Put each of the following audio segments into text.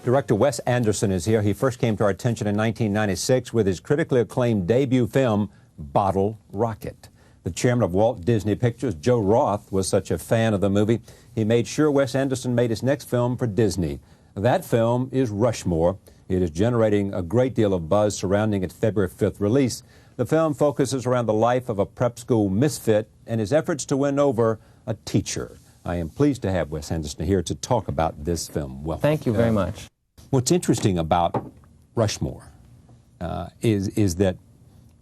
Director Wes Anderson is here. He first came to our attention in 1996 with his critically acclaimed debut film, Bottle Rocket. The chairman of Walt Disney Pictures, Joe Roth, was such a fan of the movie, he made sure Wes Anderson made his next film for Disney. That film is Rushmore. It is generating a great deal of buzz surrounding its February 5th release. The film focuses around the life of a prep school misfit and his efforts to win over a teacher. I am pleased to have Wes Anderson here to talk about this film. Welcome. Thank you very much. What's interesting about Rushmore is that,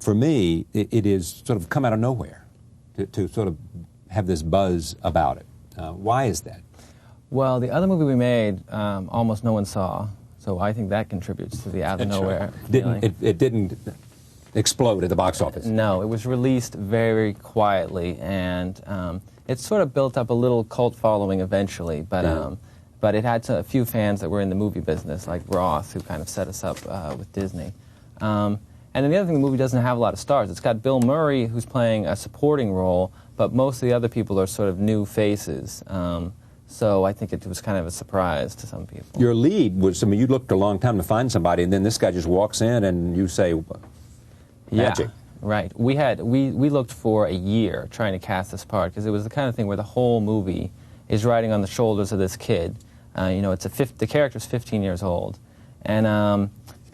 for me, it is sort of come out of nowhere to sort of have this buzz about it. Why is that? Well, the other movie we made, almost no one saw, so I think that contributes to the out of nowhere feeling. It didn't explode at the box office? No, it was released very quietly, and it sort of built up a little cult following eventually, but it had a few fans that were in the movie business, like Roth, who kind of set us up with Disney. And then the other thing, the movie doesn't have a lot of stars. It's got Bill Murray, who's playing a supporting role, but most of the other people are sort of new faces. So I think it was kind of a surprise to some people. Your lead was, I mean, you looked a long time to find somebody, and then this guy just walks in and you say, magic. Yeah, right. We looked for a year trying to cast this part, because it was the kind of thing where the whole movie is riding on the shoulders of this kid. You know, the character's 15 years old.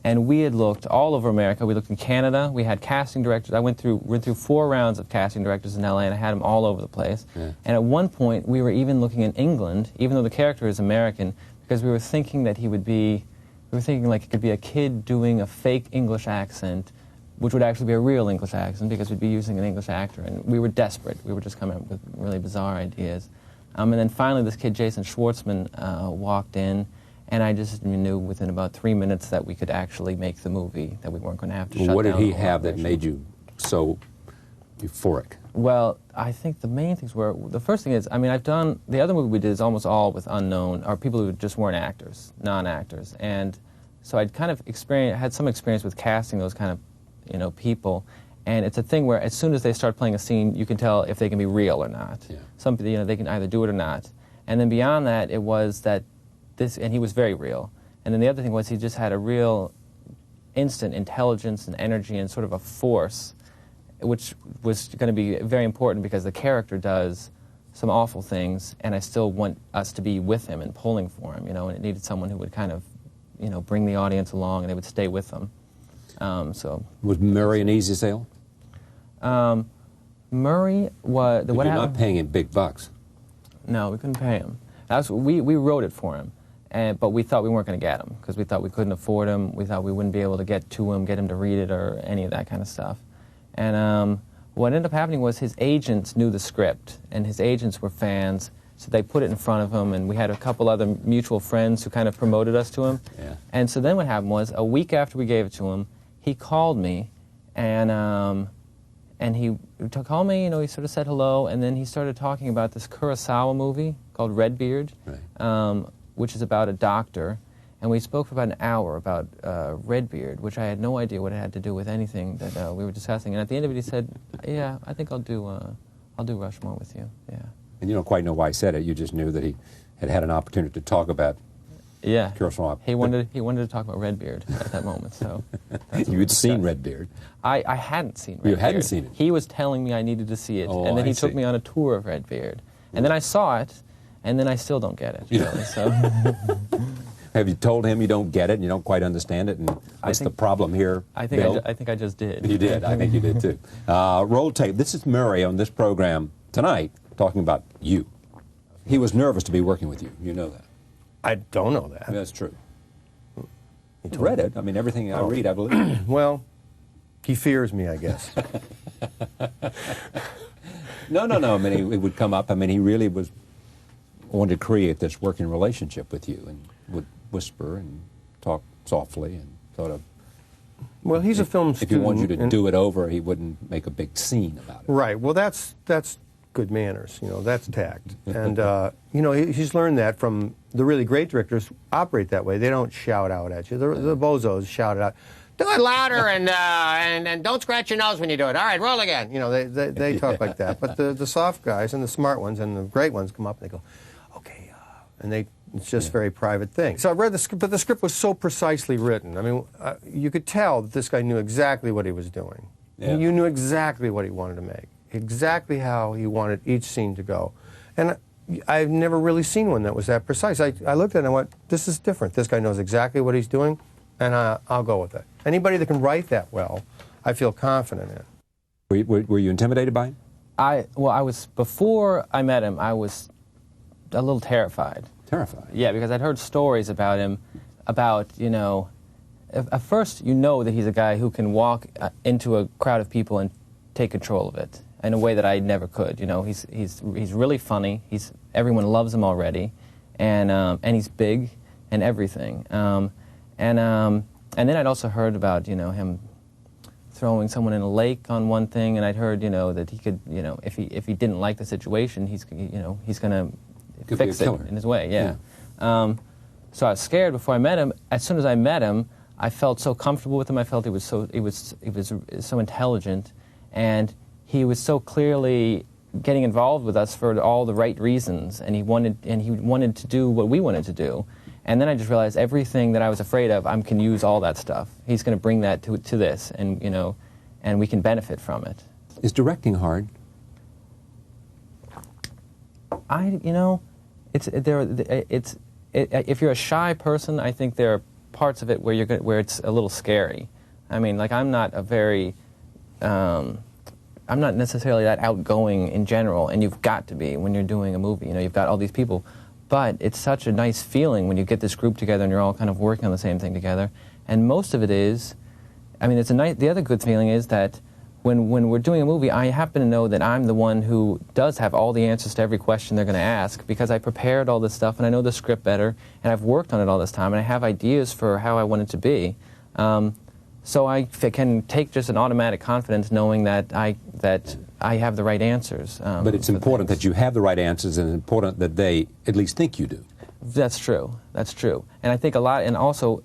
And we had looked all over America. We looked in Canada. We had casting directors. I went through 4 rounds of casting directors in LA, and I had them all over the place. Yeah. And at one point, we were even looking in England, even though the character is American, because we were thinking that he would be, we were thinking like it could be a kid doing a fake English accent, which would actually be a real English accent, because we'd be using an English actor. And we were desperate. We were just coming up with really bizarre ideas. And then finally, this kid, Jason Schwartzman, walked in, and I just knew within about 3 minutes that we could actually make the movie, that we weren't going to have to shut down. What did he have that made you so euphoric? Well, I think the main things were, the first thing is, I mean, the other movie we did is almost all with unknown, or people who just weren't actors, non-actors. And so I'd kind of had some experience with casting those kind of, you know, people. And it's a thing where as soon as they start playing a scene, you can tell if they can be real or not. Yeah. Some people, you know, they can either do it or not. And then beyond that, it was that and he was very real. And then the other thing was he just had a real instant intelligence and energy and sort of a force, which was going to be very important because the character does some awful things, and I still want us to be with him and pulling for him, you know, and it needed someone who would kind of, you know, bring the audience along and they would stay with them. So was Murray an easy sale? Murray was... You're not paying him big bucks. No, we couldn't pay him. We wrote it for him, but we thought we weren't going to get him, because we thought we couldn't afford him. We thought we wouldn't be able to get to him, get him to read it, or any of that kind of stuff. And what ended up happening was his agents knew the script, and his agents were fans, so they put it in front of him, and we had a couple other mutual friends who kind of promoted us to him. Yeah. And so then what happened was, a week after we gave it to him, he called me, and he called me, you know, he sort of said hello, and then he started talking about this Kurosawa movie called Redbeard, right. Which is about a doctor, and we spoke for about an hour about Redbeard, which I had no idea what it had to do with anything that we were discussing. And at the end of it, he said, "Yeah, I think I'll do Rushmore with you." Yeah. And you don't quite know why he said it. You just knew that he had an opportunity to talk about. Yeah, Kurosawa. He wanted to talk about Redbeard at that moment. So you had seen Redbeard. I hadn't seen Redbeard. You hadn't seen it. He was telling me I needed to see it, and then he took me on a tour of Redbeard, and then I saw it, and then I still don't get it. Really, so. Have you told him you don't get it and you don't quite understand it, and what's the problem here, Bill? I think I just did. You did. I think you did too. Roll tape. This is Murray on this program tonight talking about you. He was nervous to be working with you. You know that. I don't know that. That's true. You read it. I mean, everything I read, I believe. Well, he fears me, I guess. No. I mean, it would come up. I mean, he really wanted to create this working relationship with you, and would whisper and talk softly and sort of. Well, he's a film student. If he wanted you to do it over, he wouldn't make a big scene about it. Right. Well, that's good manners. You know, that's tact. And you know, he's learned that from the really great directors. Operate that way. They don't shout out at you. The bozos shout it out. Do it louder and don't scratch your nose when you do it. All right, roll again. You know, they talk like that. But the soft guys and the smart ones and the great ones come up and they go, okay, and they It's just very private thing. So I read the script, but the script was so precisely written. I mean, you could tell that this guy knew exactly what he was doing. Yeah. You knew exactly what he wanted to make, exactly how he wanted each scene to go. And I've never really seen one that was that precise. I looked at it and I went, this is different. This guy knows exactly what he's doing, and I'll go with it. Anybody that can write that well, I feel confident in. Were you intimidated by him? Before I met him, I was a little terrified. Terrified? Yeah, because I'd heard stories about him, at first you know that he's a guy who can walk into a crowd of people and take control of it in a way that I never could. He's really funny. Everyone loves him already, and he's big and everything. And then I'd also heard about him throwing someone in a lake on one thing, and I'd heard that he could if he didn't like the situation, he's gonna fix it in his way. Yeah. So I was scared before I met him. As soon as I met him, I felt so comfortable with him. I felt he was so intelligent, and he was so clearly getting involved with us for all the right reasons, and he wanted to do what we wanted to do. And then I just realized everything that I was afraid of, I can use all that stuff. He's going to bring that to this, and and we can benefit from it. Is directing hard? If you're a shy person, I think there are parts of it where it's a little scary. I mean, like I'm not necessarily that outgoing in general, and you've got to be when you're doing a movie. You've got all these people, but it's such a nice feeling when you get this group together and you're all kind of working on the same thing together. And most of it is, the other good feeling is that when we're doing a movie, I happen to know that I'm the one who does have all the answers to every question they're going to ask, because I prepared all this stuff and I know the script better, and I've worked on it all this time, and I have ideas for how I want it to be. So I can take just an automatic confidence knowing that I have the right answers. But it's important that you have the right answers, and it's important that they at least think you do. That's true. That's true. And I think a lot, and also,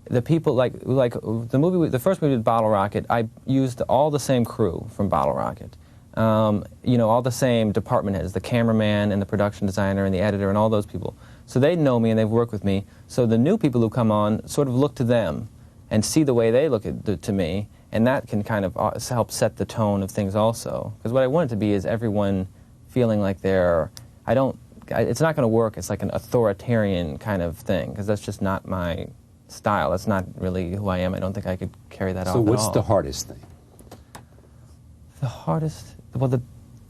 the people, like the first movie with Bottle Rocket, I used all the same crew from Bottle Rocket. All the same department heads, the cameraman and the production designer and the editor and all those people. So they know me and they've worked with me. So the new people who come on sort of look to them and see the way they look to me, and that can kind of help set the tone of things also. Because what I want it to be is everyone feeling like it's not going to work. It's like an authoritarian kind of thing, because that's just not my style. That's not really who I am. I don't think I could carry that off at all. So what's the hardest thing? The hardest, well,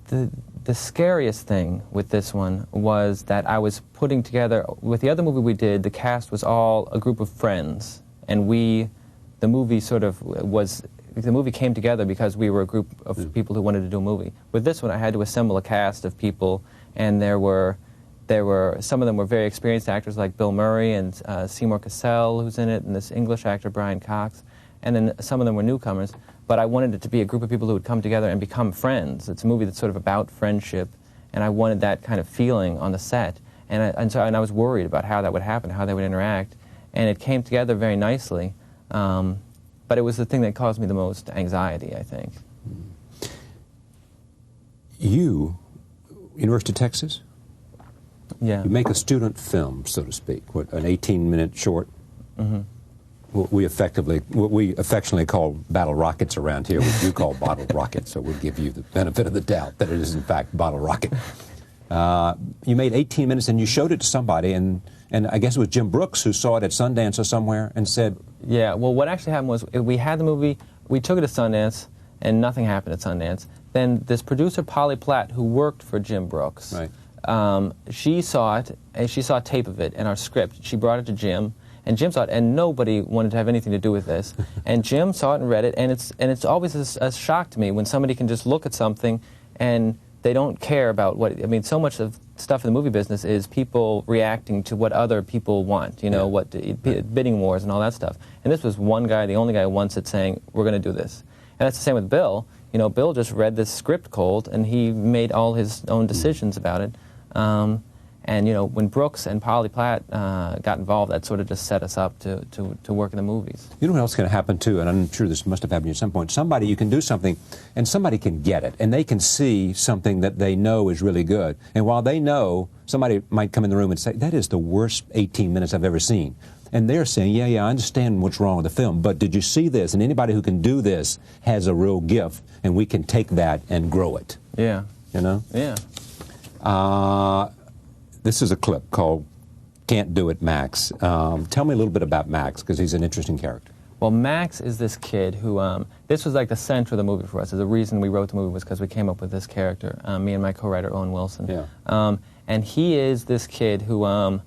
the scariest thing with this one was that I was putting together, with the other movie we did, the cast was all a group of friends, and the movie came together because we were a group of people who wanted to do a movie. With this one, I had to assemble a cast of people, and there were some of them were very experienced actors like Bill Murray and Seymour Cassell, who's in it, and this English actor Brian Cox, and then some of them were newcomers. But I wanted it to be a group of people who would come together and become friends. It's a movie that's sort of about friendship, and I wanted that kind of feeling on the set. And I was worried about how that would happen, how they would interact, and it came together very nicely. But it was the thing that caused me the most anxiety, I think. You, University of Texas? Yeah. You make a student film, so to speak, an 18-minute short. Mm-hmm. What we affectionately call Battle Rockets around here. You call Bottle Rocket, so we'll give you the benefit of the doubt that it is in fact Bottle Rocket. You made 18 minutes and you showed it to somebody, and I guess it was Jim Brooks who saw it at Sundance or somewhere and said... Yeah, well, what actually happened was we had the movie, we took it to Sundance, and nothing happened at Sundance. Then this producer, Polly Platt, who worked for Jim Brooks, right. She saw it, and she saw tape of it and our script. She brought it to Jim, and Jim saw it, and nobody wanted to have anything to do with this. And Jim saw it and read it, and it's always a shock to me when somebody can just look at something and they don't care about what... I mean, so much of stuff in the movie business is people reacting to what other people want, bidding wars and all that stuff. And this was one guy, the only guy once, that's saying, we're going to do this. And that's the same with Bill. Bill just read this script cold, and he made all his own decisions about it. And, you know, when Brooks and Polly Platt got involved, that sort of just set us up to work in the movies. You know what else can happen, too, and I'm sure this must have happened at some point. Somebody, you can do something, and somebody can get it, and they can see something that they know is really good. And while they know, somebody might come in the room and say, that is the worst 18 minutes I've ever seen. And they're saying, yeah, I understand what's wrong with the film, but did you see this? And anybody who can do this has a real gift, and we can take that and grow it. Yeah. You know? Yeah. This is a clip called Can't Do It, Max. Tell me a little bit about Max, because he's an interesting character. Well, Max is this kid who, this was like the center of the movie for us. The reason we wrote the movie was because we came up with this character, me and my co-writer, Owen Wilson. Yeah. And he is this kid who,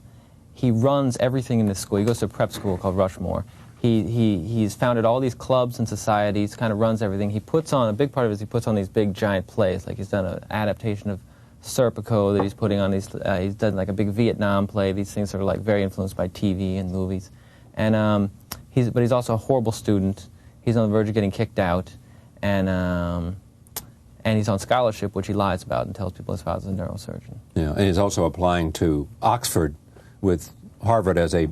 he runs everything in this school. He goes to a prep school called Rushmore. He's founded all these clubs and societies, kind of runs everything. He puts on, a big part of it is he puts on these big giant plays. Like he's done an adaptation of Serpico that he's putting on these, he's done like a big Vietnam play. These things are like very influenced by TV and movies. And but he's also a horrible student. He's on the verge of getting kicked out. And he's on scholarship, which he lies about and tells people his father's a neurosurgeon. Yeah, and he's also applying to Oxford with Harvard as a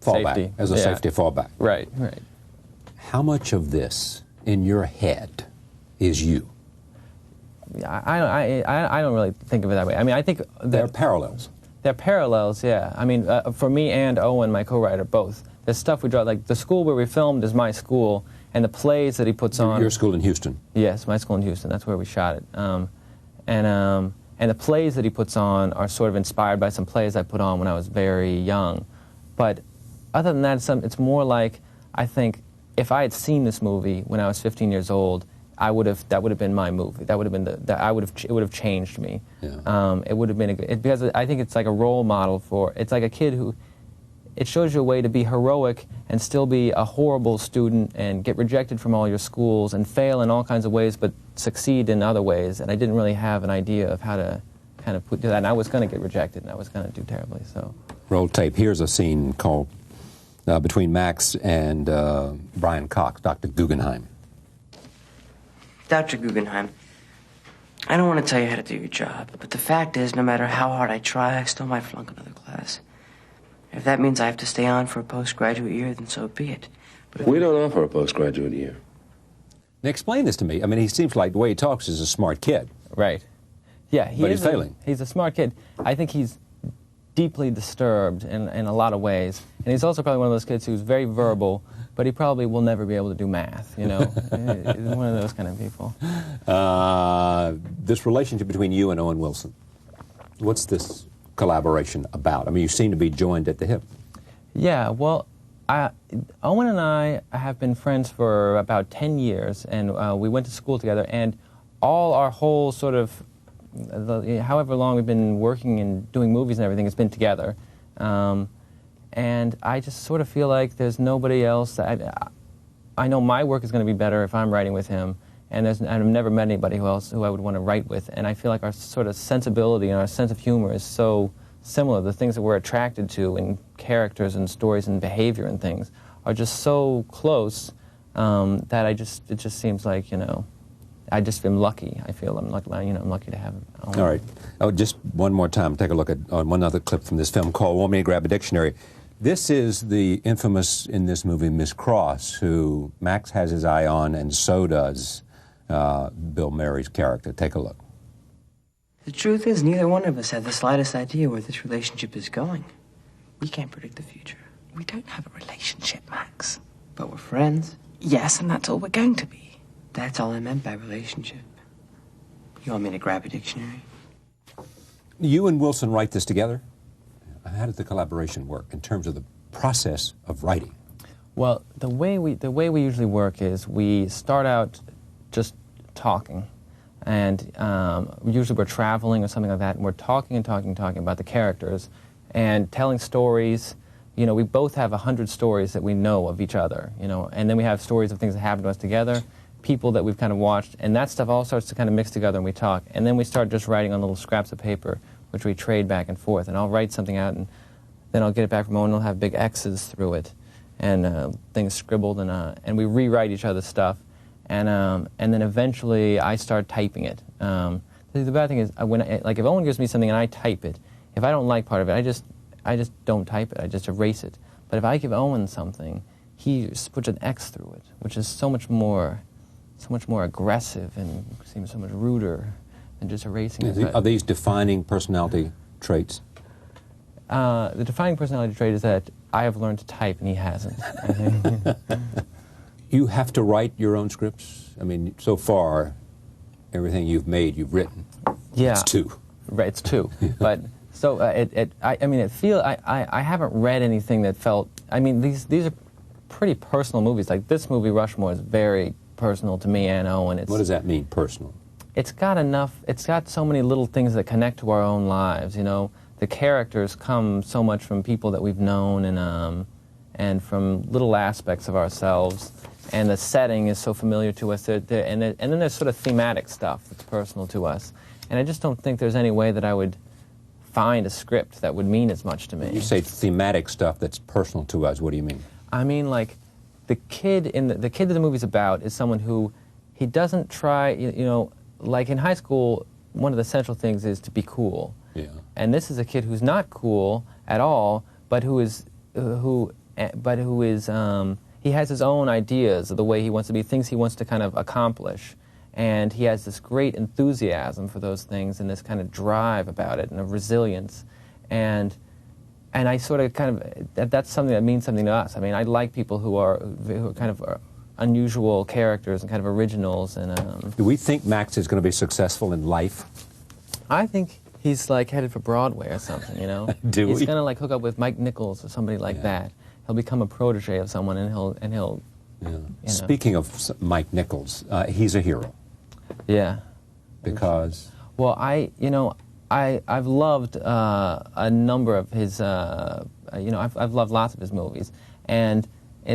fallback, safety. as a safety fallback. Right, right. How much of this in your head is you? I don't really think of it that way. I mean, I think there are parallels. There are parallels, yeah. I mean, for me and Owen, my co-writer, both. The stuff we draw, like the school where we filmed is my school, and the plays that he puts on. Your school in Houston. Yes, my school in Houston. That's where we shot it. And the plays that he puts on are sort of inspired by some plays I put on when I was very young. But other than that, it's more like, I think, if I had seen this movie when I was 15 years old, that would have been my movie. That would have been it would have changed me. Yeah. It would have been because I think it's like a role model for. It's like a kid who. It shows you a way to be heroic and still be a horrible student and get rejected from all your schools and fail in all kinds of ways, but succeed in other ways. And I didn't really have an idea of how to kind of do that. And I was going to get rejected, and I was going to do terribly. So. Roll tape. Here's a scene called between Max and Brian Cox, Dr. Guggenheim. Dr. Guggenheim, I don't want to tell you how to do your job, but the fact is, no matter how hard I try, I still might flunk another class. If that means I have to stay on for a postgraduate year, then so be it. But we don't offer a postgraduate year. Now explain this to me. I mean, he seems like the way he talks is a smart kid. Right. Yeah, but he's failing. He's a smart kid. I think he's deeply disturbed in a lot of ways. And he's also probably one of those kids who's very verbal, but he probably will never be able to do math, you know. He's one of those kind of people. This relationship between you and Owen Wilson, what's this collaboration about? I mean, you seem to be joined at the hip. Yeah, well, Owen and I have been friends for about 10 years, and we went to school together, and all our whole sort of, however long we've been working and doing movies and everything, has been together. And I just sort of feel like there's nobody else. I know my work is going to be better if I'm writing with him, and I've never met anybody who I would want to write with. And I feel like our sort of sensibility and our sense of humor is so similar. The things that we're attracted to in characters and stories and behavior and things are just so close that it just seems like, you know, I just am lucky. I feel I'm lucky, you know, I'm lucky to have it. All right. Oh, just one more time, take a look at one other clip from this film called Want Me to Grab a Dictionary. This is the infamous, in this movie, Miss Cross, who Max has his eye on, and so does Bill Murray's character. Take a look. the truth is, neither one of us have the slightest idea where this relationship is going. We can't predict the future. We don't have a relationship, Max. But we're friends. Yes, and that's all we're going to be. That's all I meant by relationship. You want me to grab a dictionary? You and Wilson write this together? How does the collaboration work in terms of the process of writing? Well, the way we usually work is we start out just talking, and usually we're traveling or something like that, and we're talking about the characters and telling stories. You know, we both have 100 stories that we know of each other, you know, and then we have stories of things that happened to us together, people that we've kind of watched, and that stuff all starts to kind of mix together, and we talk. And then we start just writing on little scraps of paper, which we trade back and forth. And I'll write something out, and then I'll get it back from Owen, and he'll have big X's through it, and things scribbled, and we rewrite each other's stuff. And then eventually I start typing it. The bad thing is, like if Owen gives me something and I type it, if I don't like part of it, I just don't type it. I just erase it. But if I give Owen something, he just puts an X through it, which is so much more aggressive and seems so much ruder than just erasing it. Are these defining personality traits? The defining personality trait is that I have learned to type and he hasn't. I think. You have to write your own scripts? I mean, so far, everything you've made, you've written. Yeah. It's 2. Right, it's 2. But so I haven't read anything that felt. I mean, these are pretty personal movies. Like this movie, Rushmore, is very personal to me and Owen. What does that mean, personal? It's got enough. It's got so many little things that connect to our own lives. You know, the characters come so much from people that we've known and from little aspects of ourselves. And the setting is so familiar to us. And then there's sort of thematic stuff that's personal to us. And I just don't think there's any way that I would find a script that would mean as much to me. You say thematic stuff that's personal to us. What do you mean? I mean, like, the kid that the movie's about is someone who, he doesn't try, you know, like in high school, one of the central things is to be cool. Yeah. And this is a kid who's not cool at all, but who is, he has his own ideas of the way he wants to be, things he wants to kind of accomplish. And he has this great enthusiasm for those things and this kind of drive about it and a resilience. And I sort of kind of, that's something that means something to us. I mean, I like people who are kind of unusual characters and kind of originals. And do we think Max is going to be successful in life? I think he's like headed for Broadway or something, you know? He's going to like hook up with Mike Nichols or somebody like that. He'll become a protege of someone and he'll yeah. You know. Speaking of Mike Nichols, he's a hero. Yeah. Because? Well, I've loved a number of his, I've loved lots of his movies. And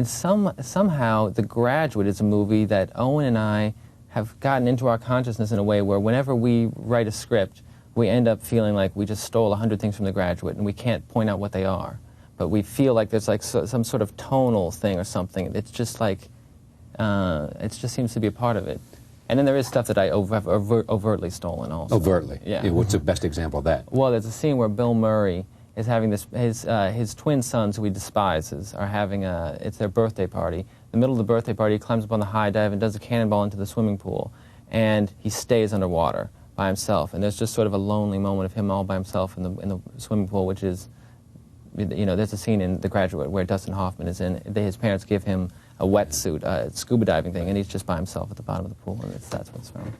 somehow The Graduate is a movie that Owen and I have gotten into our consciousness in a way where whenever we write a script, we end up feeling like we just stole 100 things from The Graduate and we can't point out what they are. But we feel like there's like some sort of tonal thing or something. It's just like, it just seems to be a part of it. And then there is stuff that I have overtly stolen also. Overtly? Yeah. What's the best example of that? Well, there's a scene where Bill Murray is having his twin sons, who he despises, are having it's their birthday party. In the middle of the birthday party, he climbs up on the high dive and does a cannonball into the swimming pool. And he stays underwater by himself. And there's just sort of a lonely moment of him all by himself in the swimming pool, which is, you know, there's a scene in The Graduate where Dustin Hoffman is in. His parents give him a wetsuit, a scuba diving thing, and he's just by himself at the bottom of the pool, and that's what it's from.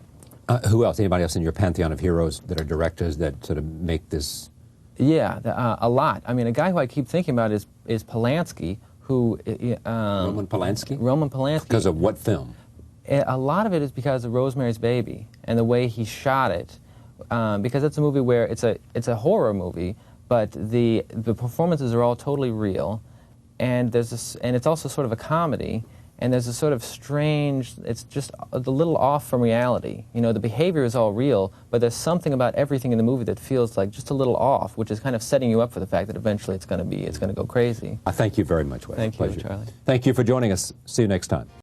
Who else? Anybody else in your pantheon of heroes that are directors that sort of make this? Yeah, a lot. I mean, a guy who I keep thinking about is Polanski, who... Roman Polanski? Roman Polanski. Because of what film? A lot of it is because of Rosemary's Baby and the way he shot it, because it's a movie where it's a horror movie, but the performances are all totally real. And it's also sort of a comedy, and there's a sort of strange, it's just a little off from reality. You know, the behavior is all real, but there's something about everything in the movie that feels like just a little off, which is kind of setting you up for the fact that eventually it's going to go crazy. I thank you very much, Wes. Thank you, Pleasure. Charlie. Thank you for joining us. See you next time.